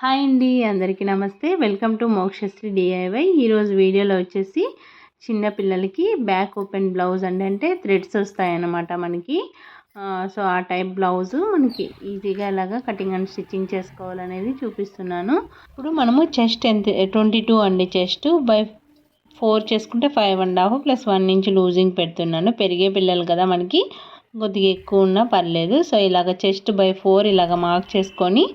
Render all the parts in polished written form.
Hi అండి, అందరికీ నమస్తే. Welcome to Mokshasri DIY. ఈరోజు వీడియోలో వచ్చేసి చిన్న పిల్లలకి బ్యాక్ ఓపెన్ బ్లౌజ్ అంటే థ్రెడ్స్ వస్తాయన్నమాట మనకి. సో ఆ టైప్ బ్లౌజు మనకి ఈజీగా ఎలాగా కటింగ్ అండ్ స్టిచ్చింగ్ చేసుకోవాలనేది చూపిస్తున్నాను. ఇప్పుడు మనము చెస్ట్ ఎంత 22 అండి, చెస్ట్ బై 4 చేసుకుంటే 5.5 ప్లస్ 1 ఇంచ్ లూజింగ్ పెడుతున్నాను. పెరిగే పిల్లలు కదా మనకి, కొద్దిగా ఎక్కువ ఉన్నా పర్లేదు. సో ఇలాగ చెస్ట్ బై 4 ఇలాగ మార్క్ చేసుకొని,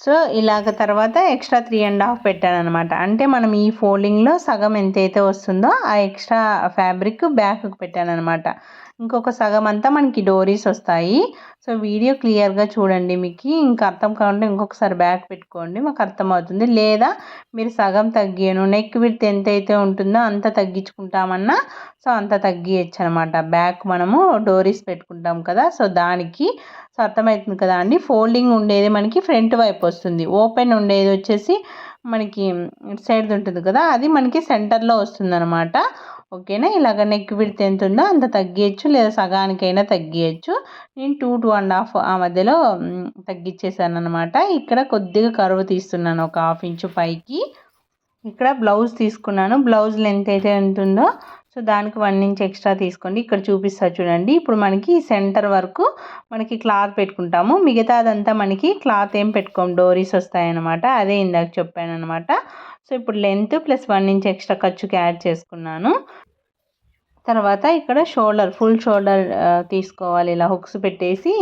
సో ఇలాగ తర్వాత ఎక్స్ట్రా 3.5 పెట్టాను అనమాట. అంటే మనం ఈ ఫోల్డింగ్లో సగం ఎంతైతే వస్తుందో ఆ ఎక్స్ట్రా ఫ్యాబ్రిక్ బ్యాక్కి పెట్టాను అనమాట. ఇంకొక సగం అంతా మనకి డోరీస్ వస్తాయి. సో వీడియో క్లియర్గా చూడండి, మీకు ఇంకా అర్థం కావాలంటే ఇంకొకసారి బ్యాక్ పెట్టుకోండి, మాకు అర్థమవుతుంది. లేదా మీరు సగం తగ్గాను, నెక్ విడ్త్ ఎంతైతే ఉంటుందో అంత తగ్గించుకుంటామన్నా సో అంత తగ్గియచ్చు అనమాట. బ్యాక్ మనము డోరీస్ పెట్టుకుంటాం కదా, సో దానికి. సో అర్థమవుతుంది కదా అండి. ఫోల్డింగ్ ఉండేది మనకి ఫ్రంట్ వైపు వస్తుంది, ఓపెన్ ఉండేది వచ్చేసి మనకి ఇటు సైడ్ ఉంటుంది కదా, అది మనకి సెంటర్లో వస్తుంది అనమాట. ఓకేనా. ఇలాగ నెక్ విడ్త్ ఎంత ఉందో అంత తగ్గియచ్చు, లేదా సగానికైనా తగ్గియచ్చు. నేను 2-2.5 ఆ మధ్యలో తగ్గించేసాను అనమాట. ఇక్కడ కొద్దిగా కరువు తీస్తున్నాను, ఒక 1/2 ఇంచు పైకి. ఇక్కడ బ్లౌజ్ తీసుకున్నాను, బ్లౌజ్ లెంత్ అయితే ఎంత ఉందో సో దానికి 1 ఇంచ్ ఎక్స్ట్రా తీసుకోండి. ఇక్కడ చూపిస్తా చూడండి. ఇప్పుడు మనకి సెంటర్ వరకు మనకి క్లాత్ పెట్టుకుంటాము, మిగతా అదంతా మనకి క్లాత్ ఏం పెట్టుకోము, డోరీస్ వస్తాయన్నమాట. అదే ఇందాక చెప్పాను అనమాట. సో ఇప్పుడు లెంత్ ప్లస్ 1 ఇంచ్ ఎక్స్ట్రా ఖర్చుకి యాడ్ చేసుకున్నాను. తర్వాత ఇక్కడ షోల్డర్, ఫుల్ షోల్డర్ తీసుకోవాలి. ఇలా హుక్స్ పెట్టేసి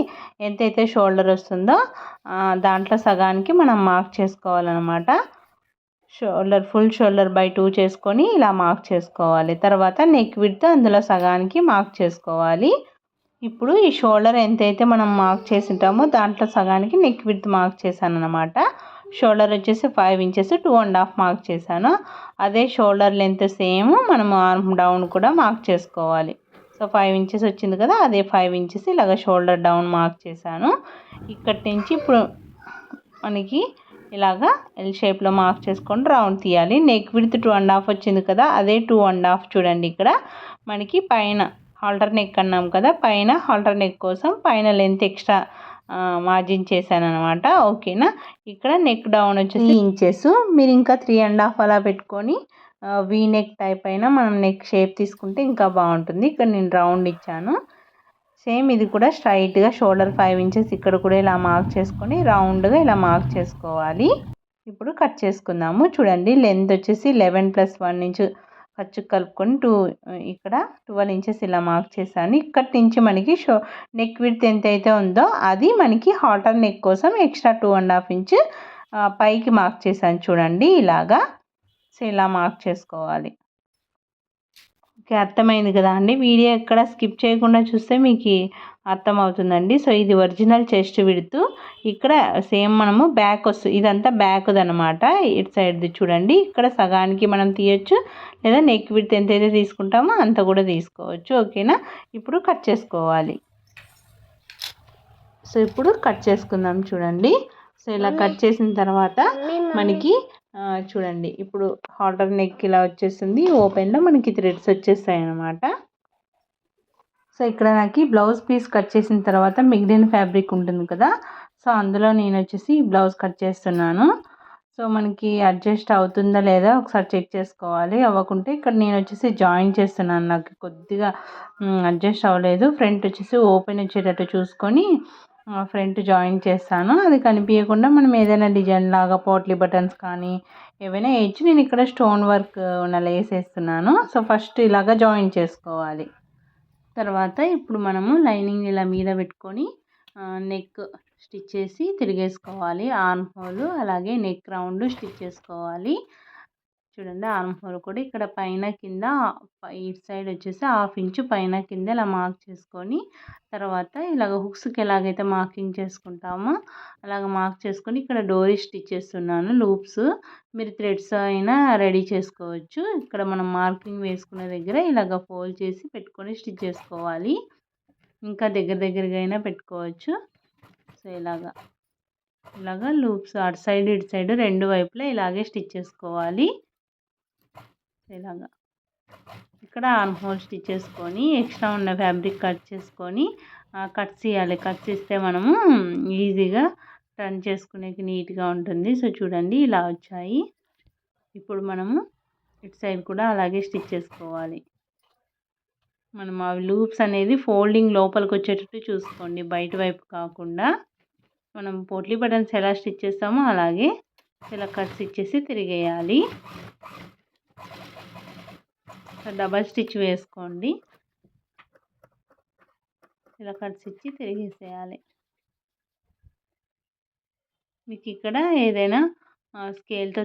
ఎంతైతే షోల్డర్ వస్తుందో దాంట్లో సగానికి మనం మార్క్ చేసుకోవాలన్నమాట. షోల్డర్, ఫుల్ షోల్డర్ బై 2 చేసుకొని ఇలా మార్క్ చేసుకోవాలి. తర్వాత నెక్ విడ్త్ అందులో సగానికి మార్క్ చేసుకోవాలి. ఇప్పుడు ఈ షోల్డర్ ఎంతైతే మనం మార్క్ చేసి ఉంటామో దాంట్లో సగానికి నెక్ విడ్త్ మార్క్ చేశాను అనమాట. షోల్డర్ వచ్చేసి 5 ఇంచెస్ 2.5 మార్క్ చేశాను. అదే షోల్డర్ లెంత్ సేమ్ మనము ఆర్మ్ డౌన్ కూడా మార్క్ చేసుకోవాలి. సో 5 ఇంచెస్ వచ్చింది కదా, అదే 5 ఇంచెస్ ఇలాగ షోల్డర్ డౌన్ మార్క్ చేశాను. ఇక్కడి నుంచి ఇప్పుడు మనకి ఇలాగా ఎల్ షేప్లో మార్క్ చేసుకొని రౌండ్ తీయాలి. నెక్ విడ్త్ 2.5 వచ్చింది కదా, అదే 2.5 చూడండి. ఇక్కడ మనకి పైన హాల్టర్ నెక్ అన్నాం కదా, పైన హాల్టర్ నెక్ కోసం పైన లెంత్ ఎక్స్ట్రా మార్జిన్ చేశాను అనమాట. ఓకేనా. ఇక్కడ నెక్ డౌన్ వచ్చేసి 3 ఇంచెస్, మీరు ఇంకా 3.5 అలా పెట్టుకొని వీ నెక్ టైప్ అయినా మనం నెక్ షేప్ తీసుకుంటే ఇంకా బాగుంటుంది. ఇక్కడ నేను రౌండ్ ఇచ్చాను. సేమ్ ఇది కూడా స్ట్రైట్గా షోల్డర్ 5 ఇంచెస్ ఇక్కడ కూడా ఇలా మార్క్ చేసుకొని రౌండ్గా ఇలా మార్క్ చేసుకోవాలి. ఇప్పుడు కట్ చేసుకుందాము. చూడండి, లెంత్ వచ్చేసి 11 ప్లస్ 1 ఇంచ్ ఖర్చు కలుపుకొని ఇక్కడ 12 ఇంచెస్ ఇలా మార్క్ చేశాను. ఇక్కడి నుంచి మనకి నెక్ విడ్త్ ఎంతైతే ఉందో అది మనకి హాల్టర్ నెక్ కోసం ఎక్స్ట్రా 2.5 ఇంచ్ పైకి మార్క్ చేశాను చూడండి. ఇలాగా సో ఇలా మార్క్ చేసుకోవాలి. ఓకే, అర్థమైంది కదా అండి. వీడియో ఎక్కడ స్కిప్ చేయకుండా చూస్తే మీకు అర్థమవుతుందండి. సో ఇది ఒరిజినల్ చెస్ట్ విడ్త్. ఇక్కడ సేమ్ మనము బ్యాక్ వస్తుంది, ఇదంతా బ్యాక్ది అనమాట. ఇటు సైడ్ది చూడండి, ఇక్కడ సగానికి మనం తీయచ్చు, లేదా నెక్ విడ్త్ ఎంతైతే తీసుకుంటామో అంత కూడా తీసుకోవచ్చు. ఓకేనా. ఇప్పుడు కట్ చేసుకోవాలి. సో ఇప్పుడు కట్ చేసుకుందాం చూడండి. సో ఇలా కట్ చేసిన తర్వాత మనకి చూడండి, ఇప్పుడు హాల్టర్ నెక్ ఇలా వచ్చేస్తుంది. ఓపెన్లో మనకి థ్రెడ్స్ వచ్చేస్తాయి అన్నమాట. సో ఇక్కడ నాకు బ్లౌజ్ పీస్ కట్ చేసిన తర్వాత మిగిలిన ఫ్యాబ్రిక్ ఉంటుంది కదా, సో అందులో నేను వచ్చేసి బ్లౌజ్ కట్ చేస్తున్నాను. సో మనకి అడ్జస్ట్ అవుతుందా లేదా ఒకసారి చెక్ చేసుకోవాలి. అవ్వకుంటే ఇక్కడ నేను వచ్చేసి జాయిన్ చేస్తున్నాను, నాకు కొద్దిగా అడ్జస్ట్ అవ్వలేదు. ఫ్రంట్ వచ్చేసి ఓపెన్ వచ్చేటట్టు చూసుకొని ఫ్రంట్ జాయిన్ చేస్తాను. అది కనిపించకుండా మనం ఏదైనా డిజైన్ లాగా పోట్లీ బటన్స్ కానీ ఏవైనా వేయచ్చు. నేను ఇక్కడ స్టోన్ వర్క్ ఉన్న లేస్ వేస్తున్నాను. సో ఫస్ట్ ఇలాగా జాయిన్ చేసుకోవాలి. తర్వాత ఇప్పుడు మనము లైనింగ్ ఇలా మీద పెట్టుకొని నెక్ స్టిచ్ చేసి తిరిగేసుకోవాలి. ఆర్మ్ హోల్ అలాగే నెక్ రౌండ్ స్టిచ్ చేసుకోవాలి. చూడండి, ఆర్మ్ హోల్ కూడా ఇక్కడ పైన కింద ఇటు సైడ్ వచ్చేసి 1/2 ఇంచు పైన కింద ఇలా మార్క్ చేసుకొని, తర్వాత ఇలాగ హుక్స్కి ఎలాగైతే మార్కింగ్ చేసుకుంటామో అలాగ మార్క్ చేసుకొని ఇక్కడ డోరీ స్టిచ్ చేస్తున్నాను. లూప్స్ మీరు థ్రెడ్స్ అయినా రెడీ చేసుకోవచ్చు. ఇక్కడ మనం మార్కింగ్ వేసుకునే దగ్గర ఇలాగ ఫోల్డ్ చేసి పెట్టుకొని స్టిచ్ చేసుకోవాలి. ఇంకా దగ్గరగా అయినా పెట్టుకోవచ్చు. సో ఇలాగా లూప్స్ అటు సైడ్ ఇటు సైడ్ రెండు వైపులా ఇలాగే స్టిచ్ చేసుకోవాలి. ఇలాగా ఇక్కడ ఆర్మ్ హోల్ స్టిచ్ చేసుకొని ఎక్స్ట్రా ఉన్న ఫ్యాబ్రిక్ కట్ చేసుకొని కట్స్ ఇవ్వాలి. కట్స్ ఇస్తే మనము ఈజీగా టర్న్ చేసుకునేకి నీట్గా ఉంటుంది. సో చూడండి ఇలా వచ్చాయి. ఇప్పుడు మనము ఇటు సైడ్ కూడా అలాగే స్టిచ్ చేసుకోవాలి. మనం అవి లూప్స్ అనేది ఫోల్డింగ్ లోపలికి వచ్చేటట్టు చూసుకోండి, బయట వైపు కాకుండా. మనం పోట్లీ బటన్స్ ఎలా స్టిచ్ చేస్తామో అలాగే ఇలా కట్స్ ఇచ్చేసి తిరిగేయాలి. డబల్ స్టిచ్ వేసుకోండి. ఇలా కట్స్ ఇచ్చి తిరిగేసేయాలి. మీకు ఇక్కడ ఏదైనా స్కేల్తో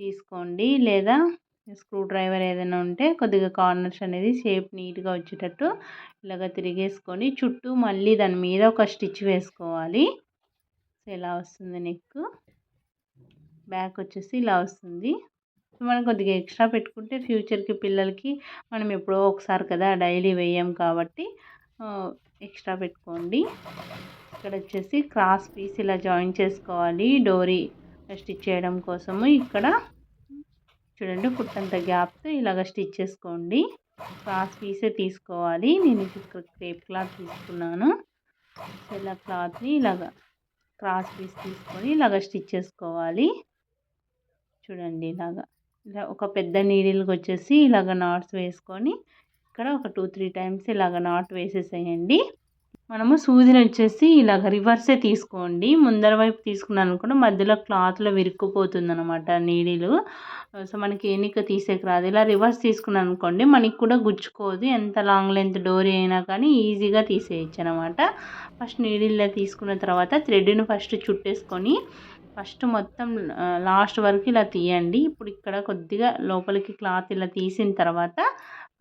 తీసుకోండి, లేదా స్క్రూ డ్రైవర్ ఏదైనా ఉంటే కొద్దిగా కార్నర్స్ అనేది షేప్ నీట్గా వచ్చేటట్టు ఇలాగ తిరిగేసుకొని చుట్టూ మళ్ళీ దాని మీద ఒక స్టిచ్ వేసుకోవాలి. సో ఇలా వస్తుంది నెక్. బ్యాక్ వచ్చేసి ఇలా వస్తుంది. మనం కొద్దిగా ఎక్స్ట్రా పెట్టుకుంటే ఫ్యూచర్కి పిల్లలకి మనం ఎప్పుడో ఒకసారి కదా, డైలీ వేయం కాబట్టి ఎక్స్ట్రా పెట్టుకోండి. ఇక్కడ వచ్చేసి క్రాస్ పీస్ ఇలా జాయిన్ చేసుకోవాలి డోరీ స్టిచ్ చేయడం కోసము. ఇక్కడ చూడండి ఫుట్ గ్యాప్తో ఇలాగ స్టిచ్ చేసుకోండి. క్రాస్ పీసే తీసుకోవాలి. నేను ఇక్కడ క్రేప్ క్లాత్ తీసుకున్నాను. ఇలా క్లాత్ని ఇలాగ క్రాస్ పీస్ తీసుకొని ఇలాగ స్టిచ్ చేసుకోవాలి. చూడండి ఇలా ఒక పెద్ద నీడిల్కి వచ్చేసి ఇలాగ నాట్స్ వేసుకొని ఇక్కడ ఒక 2-3 టైమ్స్ ఇలాగ నాట్ వేసేసేయండి. మనము సూదిని వచ్చేసి ఇలాగ రివర్సే తీసుకోండి. ముందర వైపు తీసుకున్నాను అనుకోండి మధ్యలో క్లాత్లో విరుక్కుపోతుంది అనమాట నీడిలు. సో మనకి ఎన్నిక తీసేకి రాదు. ఇలా రివర్స్ తీసుకున్నాను అనుకోండి మనకి కూడా గుచ్చుకోదు. ఎంత లాంగ్ లెంత్ డోరీ అయినా కానీ ఈజీగా తీసేయచ్చు అనమాట. ఫస్ట్ నీడిల్లో తీసుకున్న తర్వాత థ్రెడ్ని ఫస్ట్ చుట్టేసుకొని ఫస్ట్ మొత్తం లాస్ట్ వరకు ఇలా తీయండి. ఇప్పుడు ఇక్కడ కొద్దిగా లోపలికి క్లాత్ ఇలా తీసిన తర్వాత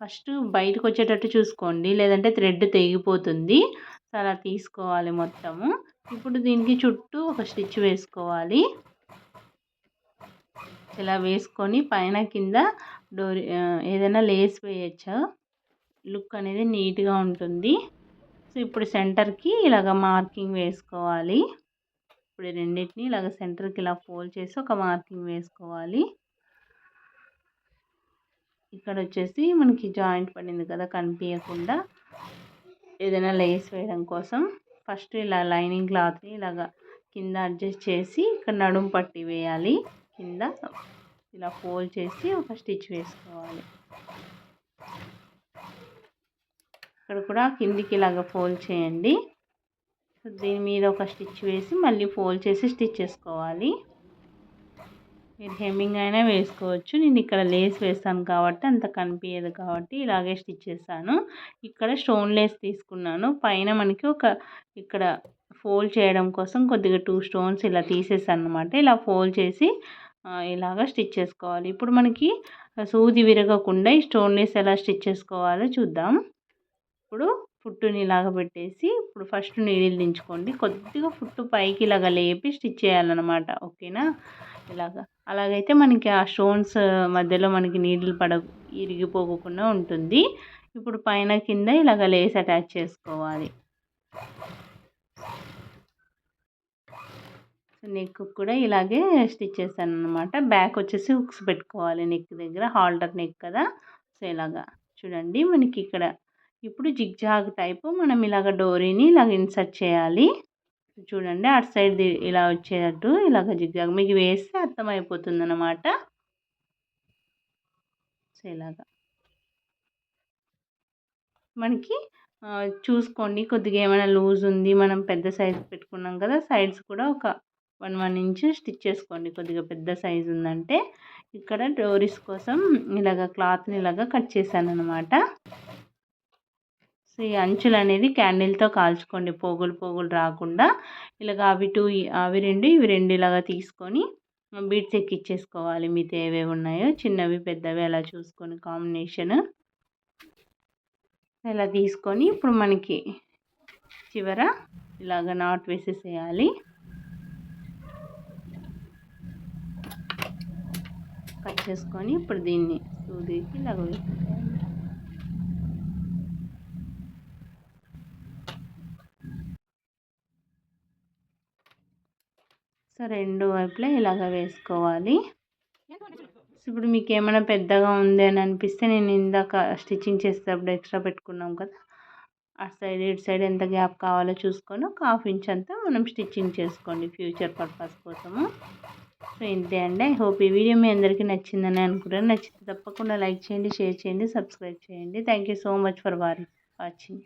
ఫస్ట్ బయటకు వచ్చేటట్టు చూసుకోండి, లేదంటే థ్రెడ్ తెగిపోతుంది. సో అలా తీసుకోవాలి మొత్తము. ఇప్పుడు దీనికి చుట్టూ ఒక స్టిచ్ వేసుకోవాలి. ఇలా వేసుకొని పైన కింద డోరీ ఏదైనా లేస్ వేయచ్చు. లుక్ అనేది నీట్గా ఉంటుంది. సో ఇప్పుడు సెంటర్కి ఇలాగ మార్కింగ్ వేసుకోవాలి. ఇప్పుడు రెండింటిని ఇలాగ సెంటర్కి ఇలా ఫోల్డ్ చేసి ఒక మార్కింగ్ వేసుకోవాలి. ఇక్కడ వచ్చేసి మనకి జాయింట్ పడింది కదా కనిపించకుండా, ఏదైనా లేస్ వేయడం కోసం ఫస్ట్ ఇలా లైనింగ్ క్లాత్ని ఇలాగ కింద అడ్జస్ట్ చేసి ఇక్కడ నడుము పట్టి వేయాలి. కింద ఇలా ఫోల్డ్ చేసి ఒక స్టిచ్ వేసుకోవాలి. ఇక్కడ కూడా కిందికి ఇలాగ ఫోల్డ్ చేయండి. సో దీని మీద ఒక స్టిచ్ వేసి మళ్ళీ ఫోల్డ్ చేసి స్టిచ్ చేసుకోవాలి. మీరు హెమ్మింగ్ అయినా వేసుకోవచ్చు. నేను ఇక్కడ లేస్ వేస్తాను కాబట్టి అంత కనిపించదు కాబట్టి ఇలాగే స్టిచ్ చేశాను. ఇక్కడ స్టోన్ లేస్ తీసుకున్నాను. పైన మనకి ఇక్కడ ఫోల్డ్ చేయడం కోసం కొద్దిగా 2 స్టోన్స్ ఇలా తీసేసాను అనమాట. ఇలా ఫోల్డ్ చేసి ఇలాగ స్టిచ్ చేసుకోవాలి. ఇప్పుడు మనకి సూది విరగకుండా ఈ స్టోన్ లేస్ ఎలా స్టిచ్ చేసుకోవాలో చూద్దాం. ఇప్పుడు ఫుట్టుని ఇలాగ పెట్టేసి ఇప్పుడు ఫస్ట్ నీడిల్ దించుకోండి. కొద్దిగా ఫుట్టు పైకి ఇలాగ లేపి స్టిచ్ చేయాలన్నమాట. ఓకేనా? అలాగైతే మనకి ఆ స్టోన్స్ మధ్యలో మనకి నీడిల్ ఇరిగిపోకుండా ఉంటుంది. ఇప్పుడు పైన కింద ఇలాగ లేస్ అటాచ్ చేసుకోవాలి. నెక్ కూడా ఇలాగే స్టిచ్ చేశాను అనమాట. బ్యాక్ వచ్చేసి హుక్స్ పెట్టుకోవాలి నెక్ దగ్గర, హాల్టర్ నెక్ కదా. సో ఇలాగా చూడండి మనకి ఇక్కడ ఇప్పుడు జిగ్జాగ్ టైపు మనం ఇలాగ డోరీని ఇలాగ ఇన్సర్ట్ చేయాలి. చూడండి అటు సైడ్ ఇలా వచ్చేటట్టు ఇలాగ జిగ్జాగ్ మీకు వేస్తే అర్థమైపోతుంది అన్నమాట. సో ఇలాగా మనకి చూసుకోండి కొద్దిగా ఏమైనా లూజ్ ఉంది, మనం పెద్ద సైజ్ పెట్టుకున్నాం కదా, సైడ్స్ కూడా ఒక 1 ఇంచ్ స్టిచ్ చేసుకోండి. కొద్దిగా పెద్ద సైజు ఉందంటే ఇక్కడ డోరీస్ కోసం ఇలాగ క్లాత్ని ఇలాగ కట్ చేశాను అనమాట. సో ఈ అంచులు అనేది క్యాండిల్తో కాల్చుకోండి, పోగులు రాకుండా. ఇలాగ అవి 2 ఇవి 2 ఇలాగ తీసుకొని బీడ్స్ ఎక్కిచ్చేసుకోవాలి. మీతో ఏవేవి ఉన్నాయో చిన్నవి పెద్దవి అలా చూసుకొని కాంబినేషన్ ఇలా తీసుకొని ఇప్పుడు మనకి చివర ఇలాగ నాట్ వేసేసేయాలి. కట్ చేసుకొని ఇప్పుడు దీన్ని సూదికి ఇలాగ వేసేసేయాలి. సో 2 వైపులా ఇలాగ వేసుకోవాలి. ఇప్పుడు మీకు ఏమైనా పెద్దగా ఉంది అని అనిపిస్తే నేను ఇందాక స్టిచ్చింగ్ చేసేటప్పుడు ఎక్స్ట్రా పెట్టుకున్నాం కదా, అటు సైడ్ ఇటు సైడ్ ఎంత గ్యాప్ కావాలో చూసుకొని ఒక 1/2 ఇంచ్ అంతా మనం స్టిచ్చింగ్ చేసుకోండి ఫ్యూచర్ పర్పస్ కోసము. సో ఇంతే అండి. ఐ హోప్ ఈ వీడియో మీ అందరికీ నచ్చిందని అనుకుంటాను. నచ్చితే తప్పకుండా లైక్ చేయండి, షేర్ చేయండి, సబ్స్క్రైబ్ చేయండి. Thank you so much for watching.